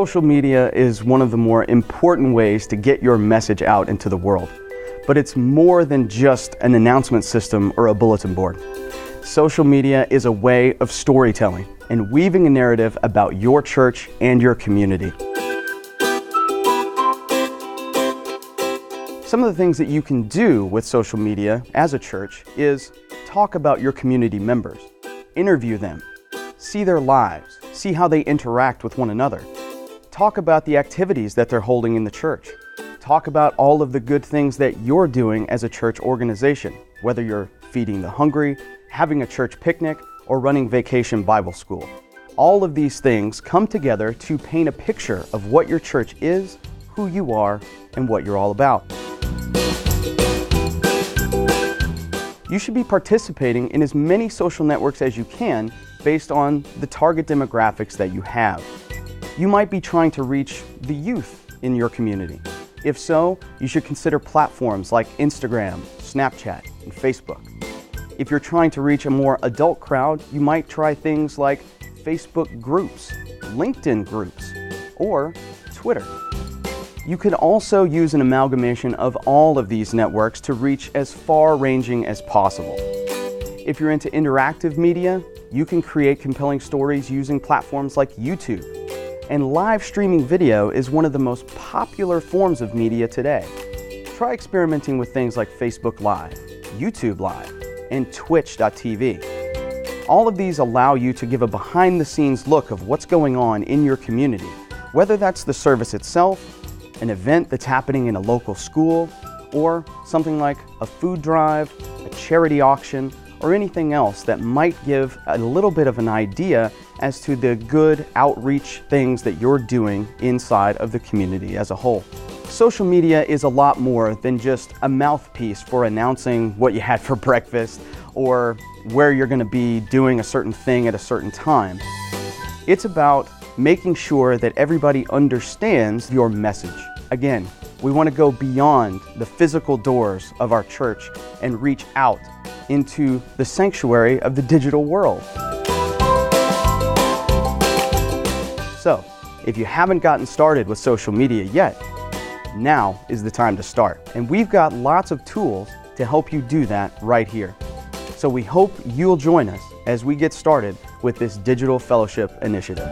Social media is one of the more important ways to get your message out into the world. But it's more than just an announcement system or a bulletin board. Social media is a way of storytelling and weaving a narrative about your church and your community. Some of the things that you can do with social media as a church is talk about your community members, interview them, see their lives, see how they interact with one another, talk about the activities that they're holding in the church, talk about all of the good things that you're doing as a church organization, whether you're feeding the hungry, having a church picnic, or running Vacation Bible School. All of these things come together to paint a picture of what your church is, who you are, and what you're all about. You should be participating in as many social networks as you can based on the target demographics that you have. You might be trying to reach the youth in your community. If so, you should consider platforms like Instagram, Snapchat, and Facebook. If you're trying to reach a more adult crowd, you might try things like Facebook groups, LinkedIn groups, or Twitter. You could also use an amalgamation of all of these networks to reach as far-ranging as possible. If you're into interactive media, you can create compelling stories using platforms like YouTube. And live streaming video is one of the most popular forms of media today. Try experimenting with things like Facebook Live, YouTube Live, and Twitch.tv. All of these allow you to give a behind-the-scenes look of what's going on in your community, whether that's the service itself, an event that's happening in a local school, or something like a food drive, a charity auction, or anything else that might give a little bit of an idea as to the good outreach things that you're doing inside of the community as a whole. Social media is a lot more than just a mouthpiece for announcing what you had for breakfast or where you're going to be doing a certain thing at a certain time. It's about making sure that everybody understands your message. Again, we want to go beyond the physical doors of our church and reach out into the sanctuary of the digital world. So, if you haven't gotten started with social media yet, now is the time to start. And we've got lots of tools to help you do that right here. So we hope you'll join us as we get started with this digital fellowship initiative.